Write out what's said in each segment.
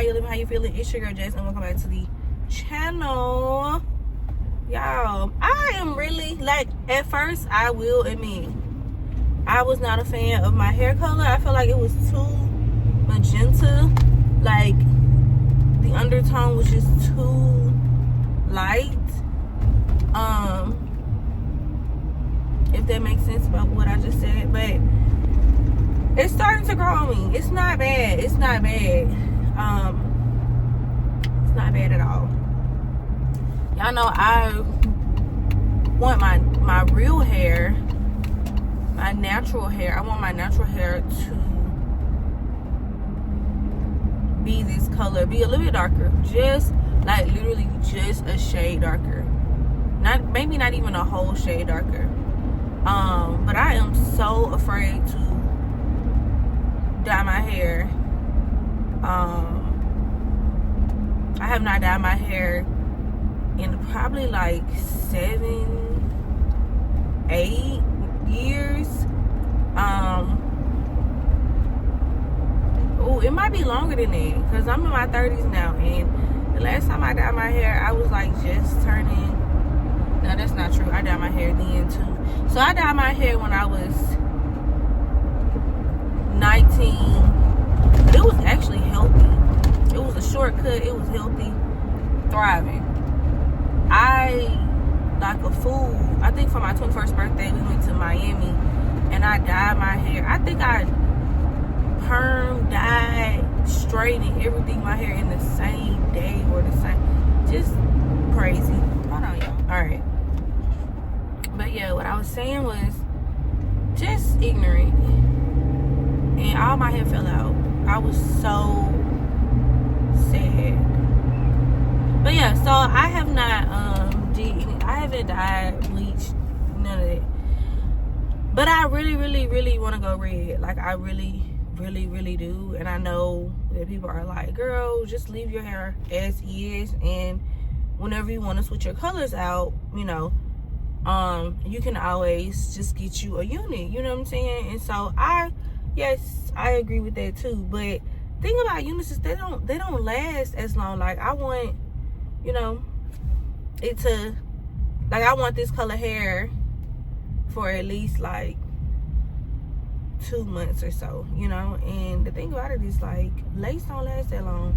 you living, how you feeling? It's your girl Jess, and welcome back to the channel. Y'all, I am really, like, at first I will admit I was not a fan of my hair color. I felt like it was too magenta. Like, the undertone was just too light. If that makes sense about what I just said, but it's starting to grow on me. It's not bad. It's not bad. It's not bad at all. Y'all know I want my real hair, my natural hair. I want my natural hair to be this color, be a little bit darker, just like literally just a shade darker. Maybe not even a whole shade darker. But I am so afraid to dye my hair. I have not dyed my hair in probably like 7-8 years. Oh, it might be longer than that, because I'm in my 30s now, and the last time I dyed my hair, I was like just turning. No, that's not true. I dyed my hair then too. So I dyed my hair when I was 19. It was actually healthy. It was a shortcut. It was healthy, thriving. I, like a fool, I think for my 21st birthday, we went to Miami, and I dyed my hair. I think I perm, dyed, straightened everything, my hair in the same day or the same. Just crazy. Hold on, y'all. All right. But yeah, what I was saying was just ignorant, and all my hair fell out. I was so sad. But yeah, so I have not I haven't dyed, bleached, none of that. But I really want to go red. Like, I really do. And I know that people are like, girl, just leave your hair as is, and whenever you want to switch your colors out, you know, you can always just get you a unit, you know what I'm saying? And so yes, I agree with that too. But thing about units is they don't last as long. Like, I want, you know, it to, like, I want this color hair for at least like 2 months or so, you know. And the thing about it is, like, lace don't last that long.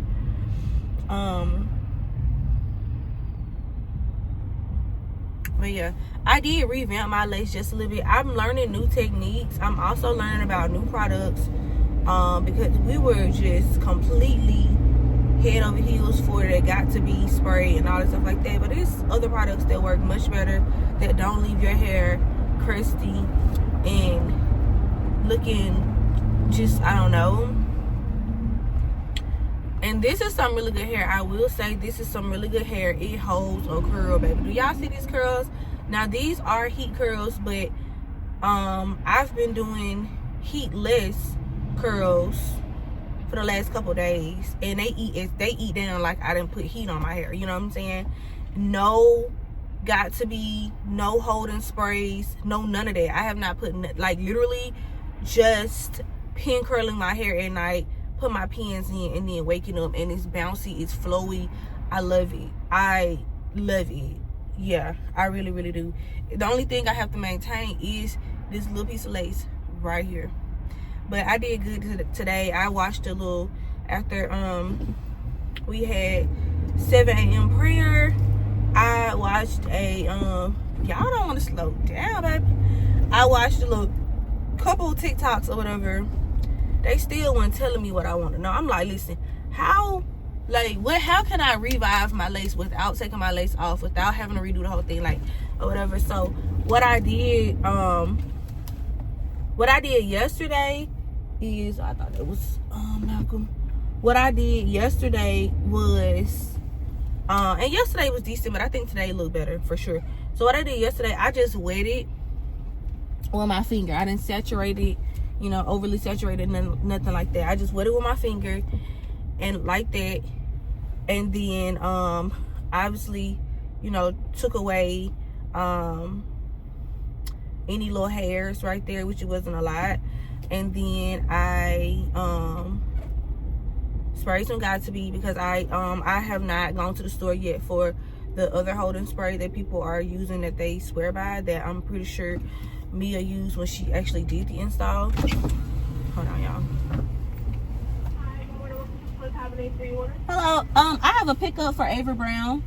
But yeah, I did revamp my lace just a little bit. I'm learning new techniques. I'm also learning about new products, because we were just completely head over heels for it. It got to be sprayed and all that stuff like that. But there's other products that work much better, that don't leave your hair crusty and looking just, I don't know. And this is some really good hair. I will say this is some really good hair. It holds a curl, baby. Do y'all see these curls? Now, these are heat curls, but I've been doing heatless curls for the last couple days, and they eat down like I didn't put heat on my hair. You know what I'm saying? No got to be, no holding sprays, no none of that. I have not put, like, literally just pin curling my hair at night, put my pins in, and then waking up, and it's bouncy, it's flowy. I love it. I love it. Yeah, I really do. The only thing I have to maintain is this little piece of lace right here. But I did good today. I watched a little, after we had 7 a.m. prayer, I watched a y'all don't want to slow down, baby. I watched a little couple TikToks or whatever. They still weren't telling me what I want to know. I'm like, listen, how can I revive my lace without taking my lace off, without having to redo the whole thing, like, or whatever. So what I did yesterday is, I thought it was Malcolm. What I did yesterday was and yesterday was decent, but I think today looked better for sure. So what I did yesterday, I just wetted with my finger. I didn't saturate it, you know, overly saturated, nothing like that. I just wet it with my finger, and like that. And then obviously, you know, took away any little hairs right there, which it wasn't a lot. And then I sprays don't got to be, because I have not gone to the store yet for the other holding spray that people are using that they swear by, that I'm pretty sure Mia used when she actually did the install. Hold on, y'all. Hello, I have a pickup for Avery Brown.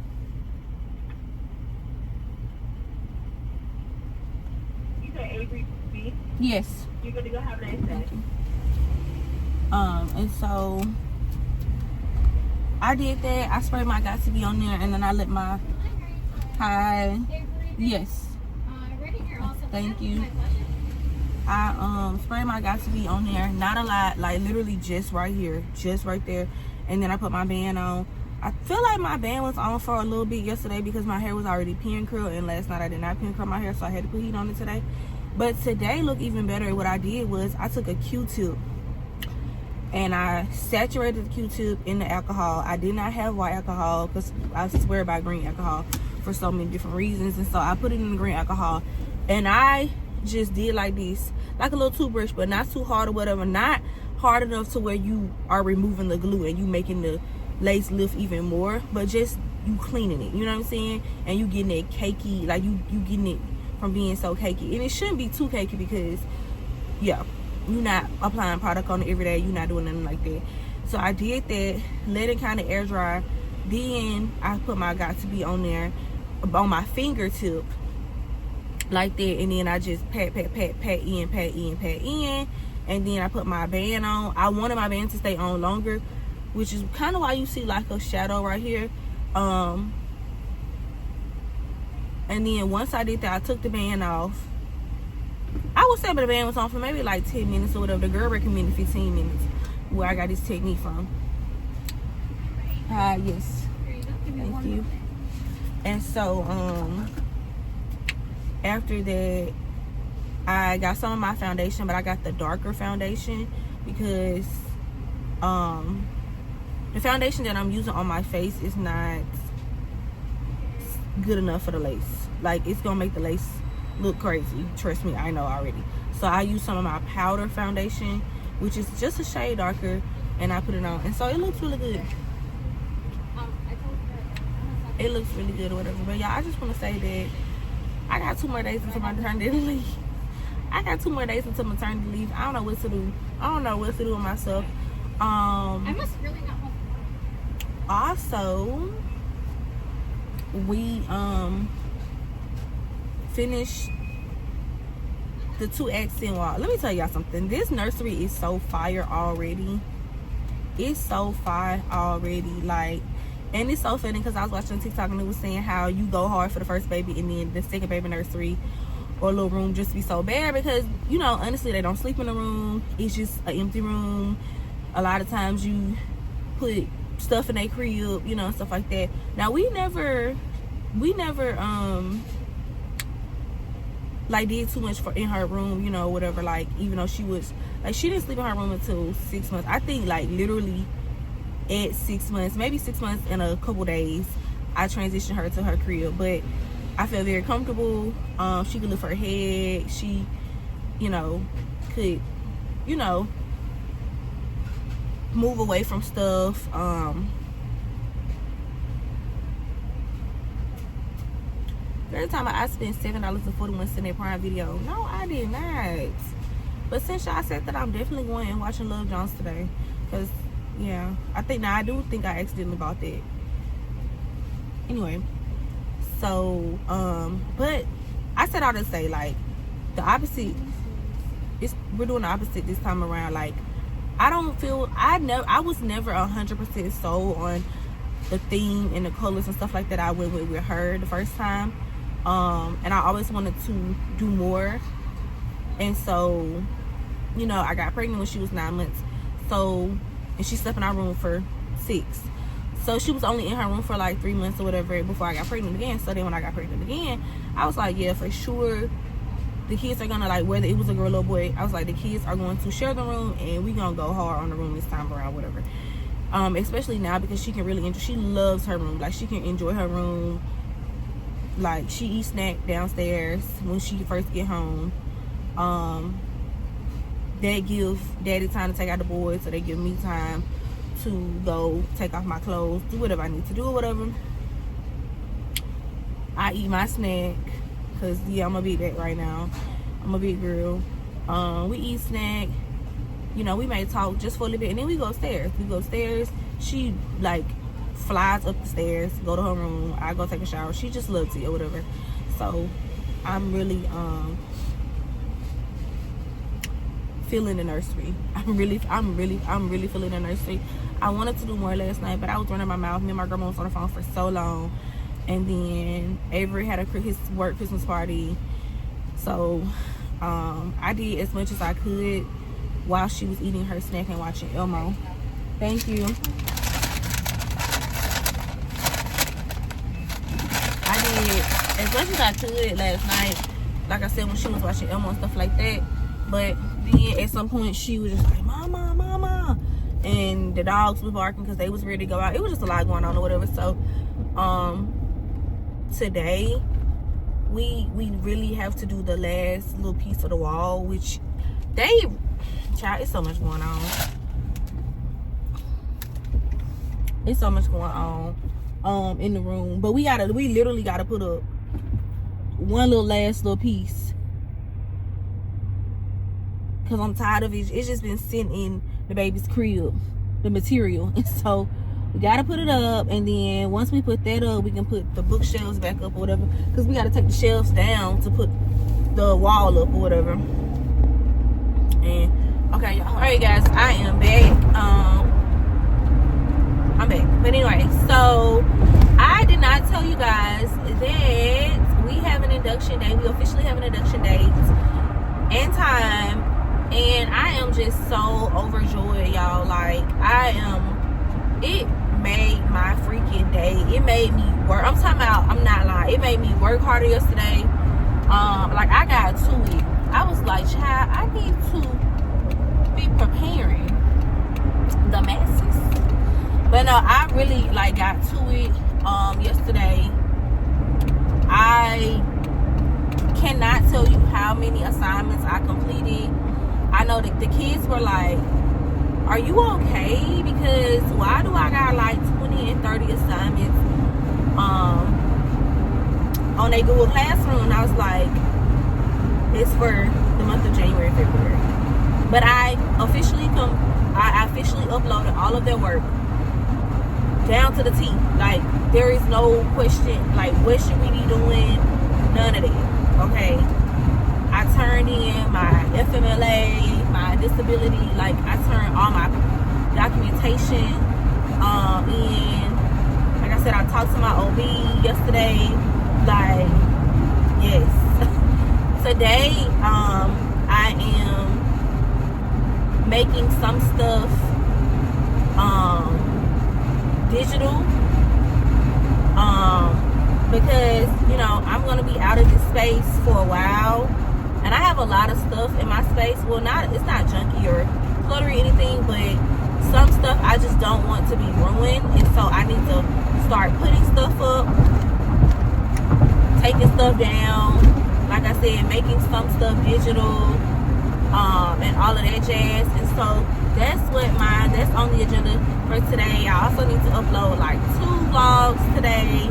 You said Avery B? Yes. You're gonna go have an day. And so I did that. I sprayed my got to be on there, and then I let my yes. Thank you. I sprayed my got to be on there, not a lot, like literally just right here, just right there, and then I put my band on. I feel like my band was on for a little bit yesterday because my hair was already pin curl, and last night I did not pin curl my hair, so I had to put heat on it today. But today looked even better. What I did was I took a Q-tip and I saturated the Q-tip in the alcohol. I did not have white alcohol because I swear by green alcohol for so many different reasons, and so I put it in the green alcohol, and I just did like this, like a little toothbrush, but not too hard or whatever, not hard enough to where you are removing the glue and you making the lace lift even more, but just you cleaning it, you know what I'm saying? And you getting it cakey, like you getting it from being so cakey. And it shouldn't be too cakey because yeah, you're not applying product on it every day, you're not doing nothing like that. So I did that, let it kind of air dry, then I put my got to be on there on my fingertip like that, and then I just pat in, and then I put my band on. I wanted my band to stay on longer, which is kind of why you see like a shadow right here. And then once I did that, I took the band off. I would say the band was on for maybe like 10 minutes or whatever. The girl recommended 15 minutes where I got this technique from. Yes, thank you. And so after that, I got some of my foundation, but I got the darker foundation because the foundation that I'm using on my face is not good enough for the lace. Like, it's gonna make the lace look crazy, trust me, I know already. So I use some of my powder foundation, which is just a shade darker, and I put it on, and so it looks really good. It looks really good or whatever. But y'all, I just want to say that I got 2 more days until my maternity leave. I got 2 more days until maternity leave. I don't know what to do. I don't know what to do with myself. I must really not want to. Also, we finished the 2 accent wall. Let me tell y'all something. This nursery is so fire already. It's so fire already. Like, and it's so funny because I was watching TikTok and it was saying how you go hard for the first baby and then the second baby nursery or little room just be so bad because, you know, honestly, they don't sleep in the room. It's just an empty room. A lot of times you put stuff in their crib, you know, and stuff like that. Now, we never like did too much in her room, you know, whatever. Like, even though she was like, she didn't sleep in her room until 6 months. I think like literally at 6 months, maybe 6 months and a couple days, I transitioned her to her crib. But I felt very comfortable. She could lift her head. She, you know, could, you know, move away from stuff. Every time I spent $7.41 in that Prime Video. No, I did not. But since y'all said that, I'm definitely going and watching Love Jones today. Because, yeah, I do think I accidentally bought that. Anyway, so, but I said all to say, like, the opposite, we're doing the opposite this time around. Like, I was never 100% sold on the theme and the colors and stuff like that I went with her the first time. And I always wanted to do more. And so, you know, I got pregnant when she was 9 months. So, and she slept in our room for 6. So she was only in her room for like 3 months or whatever before I got pregnant again. So then when I got pregnant again, I was like, yeah, for sure, the kids are gonna, like, whether it was a girl or boy, I was like, the kids are going to share the room and we gonna go hard on the room this time around, whatever. Especially now because she can really enjoy, she loves her room. Like, she can enjoy her room. Like, she eats snack downstairs when she first get home. They give daddy time to take out the boys, so they give me time to go take off my clothes, do whatever I need to do or whatever. I eat my snack, because, yeah, I'm a big back right now. I'm a big girl. We eat snack. You know, we may talk just for a little bit, and then we go upstairs. She, like, flies up the stairs, go to her room. I go take a shower. She just loves it or whatever. So, I'm really, feeling the nursery. I'm really feeling the nursery. I wanted to do more last night, but I was running my mouth. Me and my grandma was on the phone for so long. And then Avery had his work Christmas party. So I did as much as I could while she was eating her snack and watching Elmo. Thank you. I did as much as I could last night, like I said, when she was watching Elmo and stuff like that. But then at some point she was just like, mama, mama, and the dogs was barking because they was ready to go out. It was just a lot going on or whatever. So today we really have to do the last little piece of the wall, which child, it's so much going on. It's so much going on in the room. But we literally gotta put up one last little piece, because I'm tired of it. It's just been sitting in the baby's crib, the material. And so we gotta put it up, and then once we put that up, we can put the bookshelves back up or whatever, because we gotta take the shelves down to put the wall up or whatever. And okay, y'all, all right guys, I am back. I'm back. But anyway, so I did not tell you guys that we have an induction day. We officially have an induction date and time, and I am just so overjoyed, y'all. Like, it made my freaking day. It made me work. I'm talking about, I'm not lying, it made me work harder yesterday. Like, I got to it. I was like, child, I need to be preparing the masses. But no, I really like got to it yesterday. I cannot tell you how many assignments I completed. I know that the kids were like, are you okay? Because why do I got like 20 and 30 assignments on a Google Classroom? And I was like, it's for the month of January and February. But I officially uploaded all of their work down to the T. Like, there is no question, like, what should we be doing? None of that. Okay, I turned in my FMLA, my disability, like, I turned all my documentation in. Like I said, I talked to my OB yesterday. Like, yes. Today, I am making some stuff digital, because, you know, I'm gonna be out of this space for a while, and I have a lot of stuff in my space. Well, it's not junky or cluttery or anything, but some stuff I just don't want to be ruined, and so I need to start putting stuff up, taking stuff down, like I said, making some stuff digital, and all of that jazz. And so that's on the agenda for today. I also need to upload like 2 vlogs today,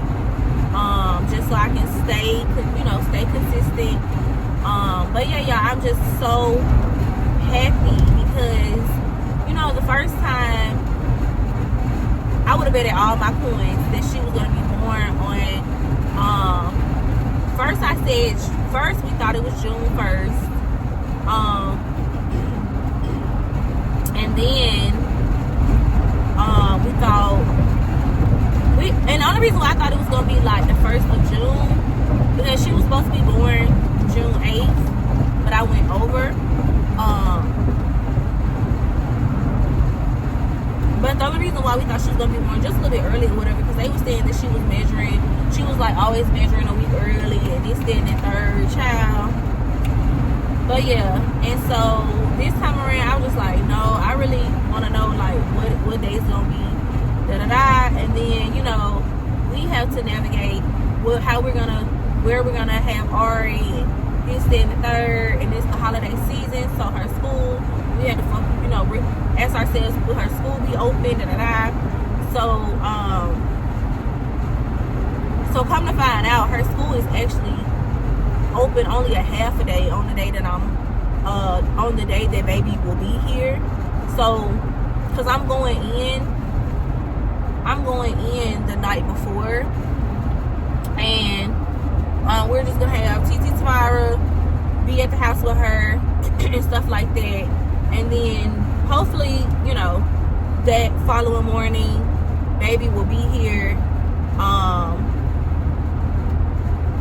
just so I can stay consistent. But yeah, y'all, I'm just so happy because, you know, the first time I would have betted all my coins that she was gonna be born on. First we thought it was June 1st. And then we thought and the only reason why I thought it was gonna be like the 1st of June, because she was supposed to be born June 8th, but I went over. But the only reason why we thought she was gonna be born just a little bit early or whatever, because they were saying that she was like always measuring a week early, and this, that, and the third child. But yeah, and so this time around I was just like, no, I really want to know like what day it's gonna be, and then, you know, we have to navigate where we're gonna have Ari, and this, that, and the third, and it's the holiday season, so her school we had to, you know, ask ourselves, will her school be open? So come to find out, her school is actually open only a half a day on the day that on the day that baby will be here. So, cause I'm going in the night before, and we're just gonna have TT Tamara be at the house with her and stuff like that, and then hopefully, you know, that following morning baby will be here.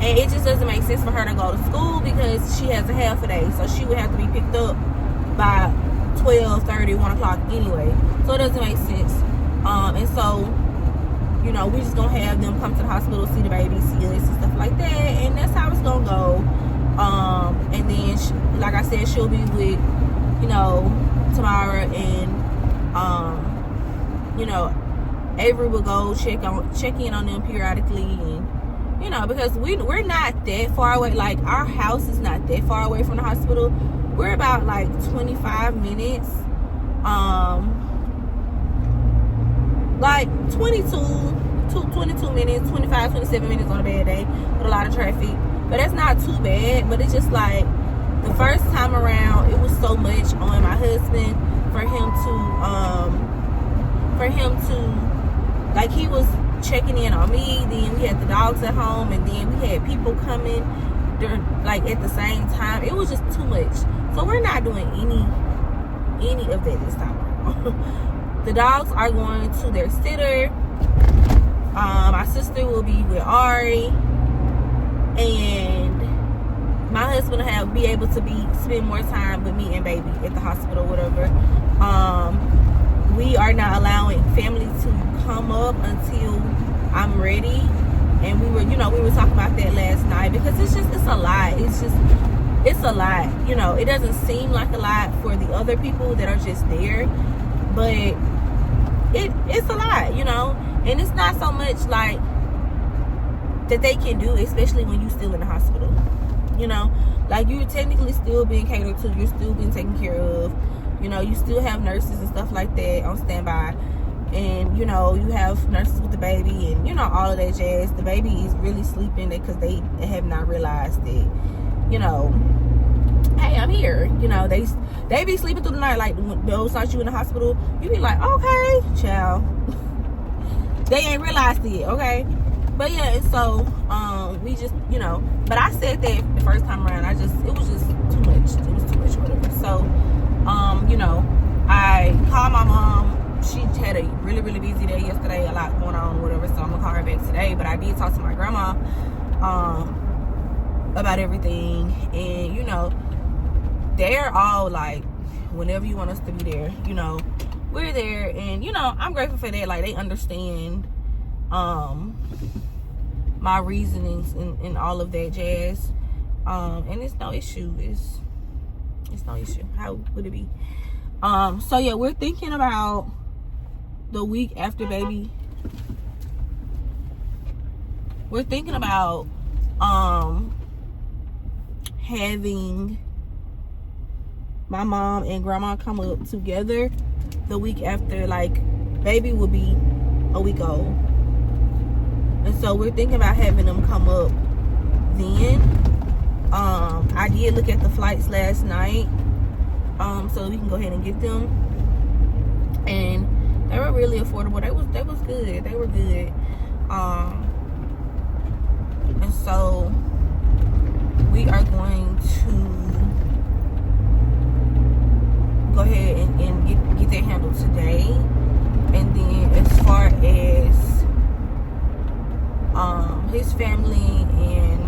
And it just doesn't make sense for her to go to school because she has a half a day, so she would have to be picked up by 12:30, 1 o'clock anyway, so it doesn't make sense. And so, you know, we just gonna have them come to the hospital, see the baby, see us and stuff like that, and that's how it's gonna go. And then she, like I said, she'll be with, you know, Tamara, and you know, Avery will go check in on them periodically, and you know, because we're not that far away. Like, our house is not that far away from the hospital. We're about like 25 minutes, like 22 minutes, 25, 27 minutes on a bad day with a lot of traffic. But that's not too bad. But it's just like, the first time around, it was so much on my husband for him to, like, he was checking in on me, then we had the dogs at home, and then we had people coming during, like, at the same time. It was just too much. So we're not doing any of that this time around. The dogs are going to their sitter. My sister will be with Ari, and my husband will be able to spend more time with me and baby at the hospital, whatever. We are not allowing family to come up until I'm ready, and we were talking about that last night, because it's a lot. It's a lot. You know, it doesn't seem like a lot for the other people that are just there, but it's a lot, you know. And it's not so much like that they can do, especially when you're still in the hospital. You know, like, you're technically still being catered to, you're still being taken care of. You know, you still have nurses and stuff like that on standby. And, you know, you have nurses with the baby and, you know, all of that jazz. The baby is really sleeping because they have not realized that, you know, hey, I'm here. You know, they be sleeping through the night. Like, when they'll start you in the hospital, you be like, okay, child. They ain't realized it, okay? But yeah, and so, we just, you know, but I said that the first time around, it was just too much. It was too much, whatever. So, you know, I called my mom. She had a really, really busy day yesterday, a lot going on, whatever, so I'm gonna call her back today. But I did talk to my grandma about everything, and, you know, they're all like, whenever you want us to be there, you know, we're there. And, you know, I'm grateful for that. Like, they understand my reasonings and all of that jazz, and it's no issue. It's no issue. How would it be? So yeah, we're thinking about the week after baby. We're thinking about having my mom and grandma come up together the week after, like, baby will be a week old. And so we're thinking about having them come up then. I did look at the flights last night, so we can go ahead and get them, and they were really affordable. They was good. They were good. And so we are going to go ahead and get that handled today. And then as far as his family and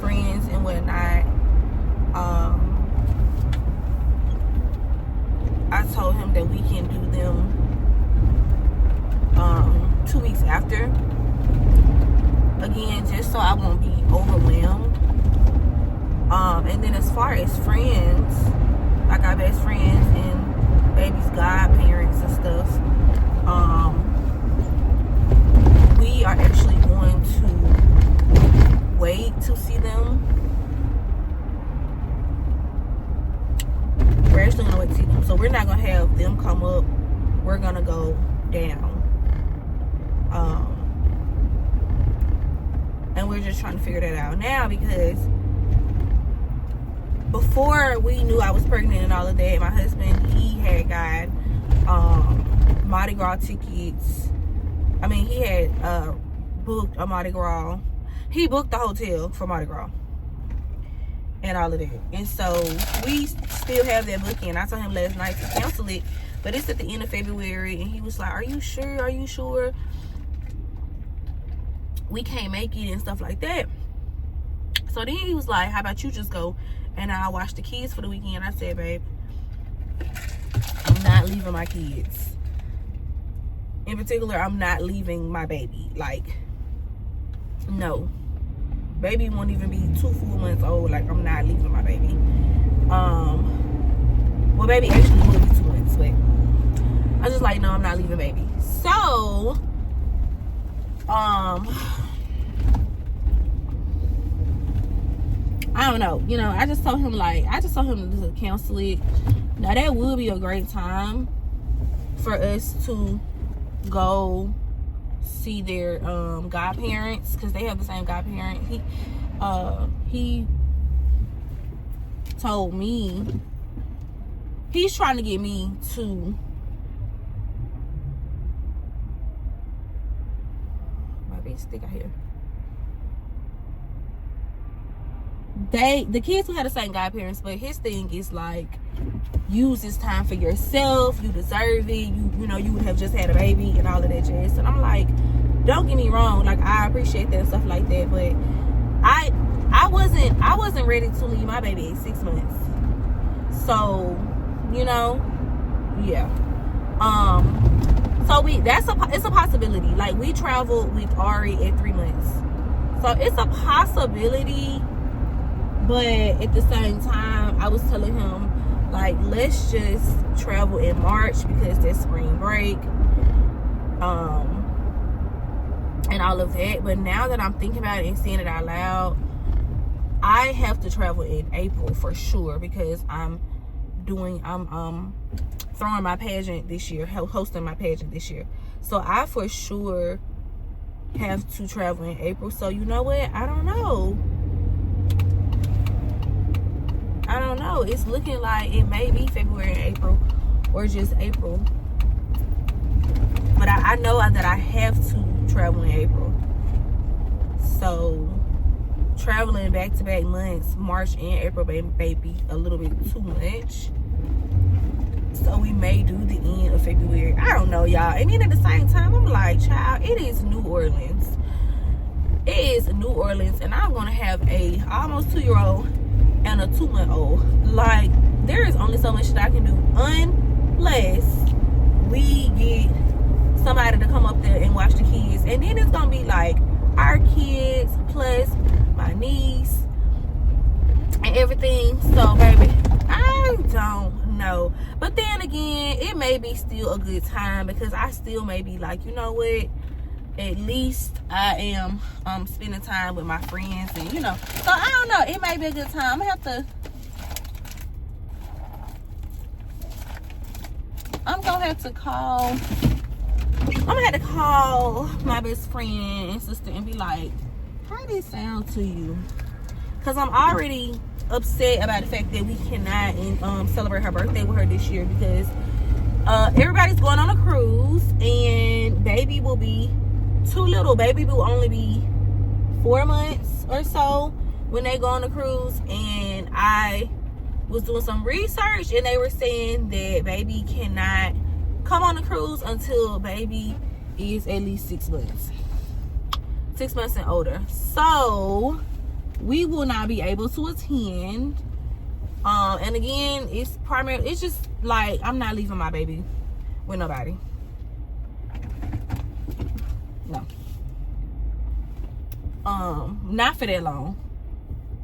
friends and whatnot, I told him that we can do them 2 weeks after, again, just so I won't be overwhelmed. And then as far as friends, like our best friends and baby's godparents and stuff, we are actually going to wait to see them. We're actually going to wait to see them gonna come up, we're gonna go down. And we're just trying to figure that out now, because before we knew I was pregnant and all of that, my husband, he had got Mardi Gras tickets. I mean, he had booked a Mardi Gras. He booked the hotel for Mardi Gras and all of that. And so we still have that booking. I told him last night to cancel it, but it's at the end of February, and he was like, are you sure? Are you sure? We can't make it and stuff like that. So then he was like, how about you just go and I'll watch the kids for the weekend? I said, babe, I'm not leaving my kids. In particular, I'm not leaving my baby. Like, no. Baby won't even be 2 full months old. Like, I'm not leaving my baby. Well, baby actually will be 2 months, but I was just like, no, I'm not leaving baby. So, I don't know. You know, I just told him to cancel it. Now, that would be a great time for us to go see their godparents, because they have the same godparent. He told me he's trying to get me to my big stick out here. The kids will have the same godparents, but his thing is like, use this time for yourself. You deserve it. You know, you would have just had a baby and all of that jazz. And I'm like, don't get me wrong, like, I appreciate that and stuff like that, but I wasn't ready to leave my baby at 6 months. So, you know, yeah. So it's a possibility. Like, we traveled with Ari at 3 months, so it's a possibility. But at the same time, I was telling him, like, let's just travel in March, because that's spring break, and all of that. But now that I'm thinking about it and saying it out loud, I have to travel in April for sure, because I'm throwing my pageant this year, hosting my pageant this year. So I for sure have to travel in April. So you know what? I don't know. It's looking like it may be February and April, or just April. But I know that I have to travel in April. So traveling back-to-back months, March and April, may be a little bit too much. So we may do the end of February. I don't know, y'all. And then at the same time, I'm like, child, it is New Orleans. It is New Orleans, and I'm gonna have a almost 2-year-old and a 2-month-old. Like, there is only so much that I can do unless we get somebody to come up there and watch the kids. And then it's gonna be like our kids plus my niece and everything. So baby, I don't know. But then again, it may be still a good time, because I still may be like, you know what, at least I am spending time with my friends, and you know. So I don't know, it may be a good time. I'm gonna have to call my best friend and sister and be like, how did it sound to you? Because I'm already upset about the fact that we cannot celebrate her birthday with her this year, because everybody's going on a cruise, and baby will be too little. Baby will only be 4 months or so when they go on the cruise. And I was doing some research, and they were saying that baby cannot come on the cruise until baby is at least 6 months. 6 months and older. So we will not be able to attend. And again, it's just like, I'm not leaving my baby with nobody. No. Not for that long.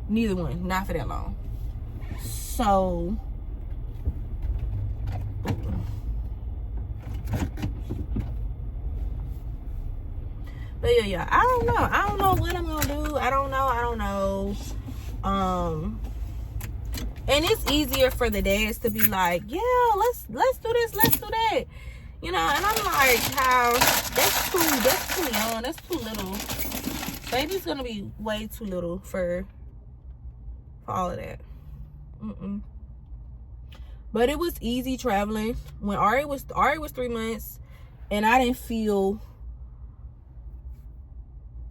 Neither one. Not for that long. So but yeah, I don't know what I'm gonna do. I don't know. And it's easier for the dads to be like, yeah, let's do this, let's do that. You know, and I'm like, how that's too young, that's too little. Baby's gonna be way too little for all of that. But it was easy traveling. When Ari was 3 months, and I didn't feel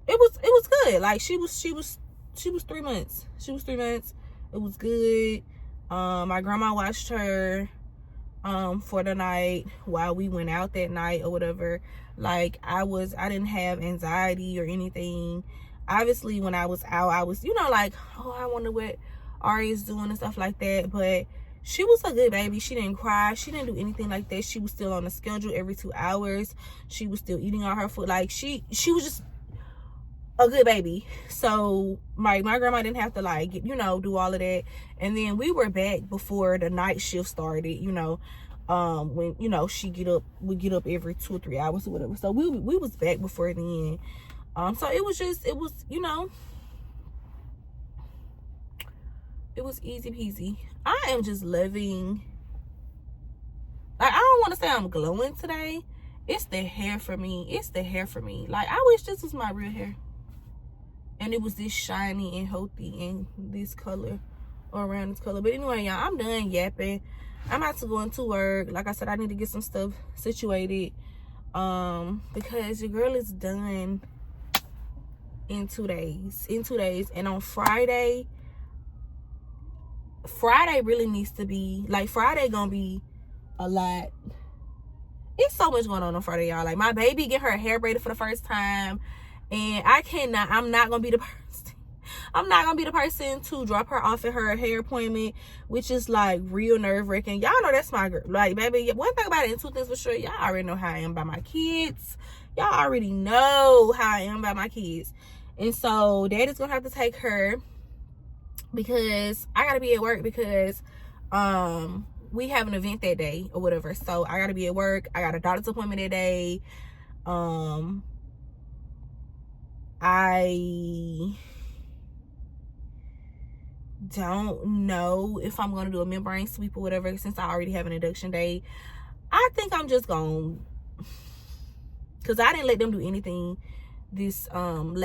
it was good. Like she was 3 months. She was 3 months. It was good. My grandma watched her for the night while we went out that night or whatever. Like I didn't have anxiety or anything. Obviously when I was out, I was, you know, like, oh, I wonder what Ari is doing and stuff like that. But she was a good baby. She didn't cry. She didn't do anything like that. She was still on the schedule every 2 hours. She was still eating all her food. Like she was just a good baby. So my grandma didn't have to, like, you know, do all of that. And then we were back before the night shift started, you know, when, you know, we get up every 2 or 3 hours or whatever. So we was back before then. So it was, you know, it was easy peasy. I am just loving, like, I don't want to say I'm glowing today. It's the hair for me. It's the hair for me. Like, I wish this was my real hair. And it was this shiny and healthy and this color, or around this color. But anyway, y'all, I'm done yapping. I'm about to go into work. Like I said, I need to get some stuff situated. Because your girl is done in 2 days. And on Friday really needs to be, like, Friday gonna be a lot. It's so much going on Friday, y'all. Like, my baby get her hair braided for the first time. And I'm not gonna be the person. I'm not gonna be the person to drop her off at her hair appointment, which is like real nerve-wracking. Y'all know that's my girl. Like, baby, one thing about it, and two things for sure, y'all already know how I am by my kids. Y'all already know how I am by my kids. And so daddy's gonna have to take her because I gotta be at work because we have an event that day or whatever. So I gotta be at work. I got a doctor's appointment that day. I don't know if I'm going to do a membrane sweep or whatever since I already have an induction day. I think I'm just going to, because I didn't let them do anything this when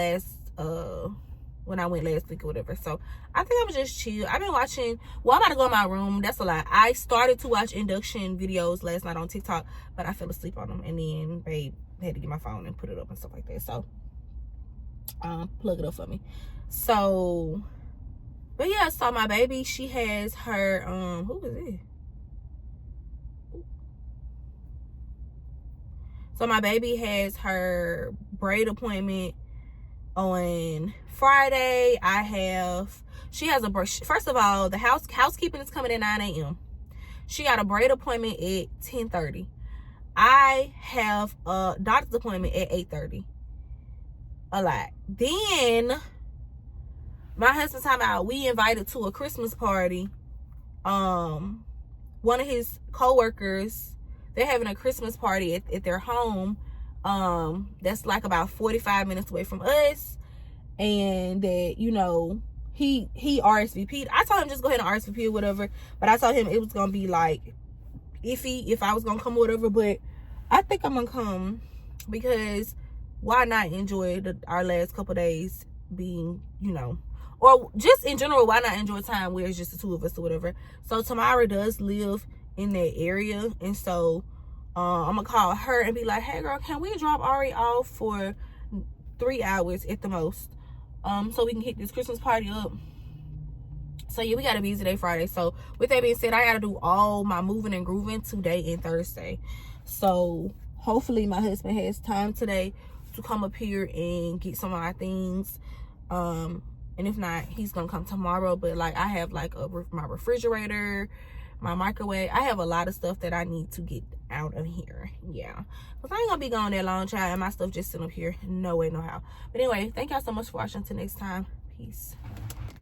I went last week or whatever. So I think I'm just chill. I've been watching, well, I'm about to go in my room. That's a lie. I started to watch induction videos last night on TikTok, but I fell asleep on them. And then babe had to get my phone and put it up and stuff like that. So plug it up for me. So, but yeah, so my baby, she has her who is it? So my baby has her braid appointment on Friday. She has a, first of all, the housekeeping is coming at 9 a.m. She got a braid appointment at 10:30. I have a doctor's appointment at 8:30. A lot. Then my husband's talking about, we invited to a Christmas party. One of his co-workers, they're having a Christmas party at their home. That's like about 45 minutes away from us. And that, you know, he RSVP'd. I told him just go ahead and RSVP or whatever. But I told him it was gonna be like iffy if I was gonna come or whatever. But I think I'm gonna come because why not enjoy our last couple days being, you know, or just in general, why not enjoy time where it's just the two of us or whatever. So Tamara does live in that area, and so I'm gonna call her and be like, hey girl, can we drop Ari off for 3 hours at the most, so we can hit this Christmas party up. So yeah, we got a busy day Friday. So with that being said, I gotta do all my moving and grooving today and Thursday. So hopefully my husband has time today to come up here and get some of my things. And if not, he's gonna come tomorrow. But like, I have like my refrigerator, my microwave. I have a lot of stuff that I need to get out of here. Yeah, because I ain't gonna be gone that long, child, and my stuff just sitting up here. No way, no how. But anyway, thank y'all so much for watching. Until next time, peace.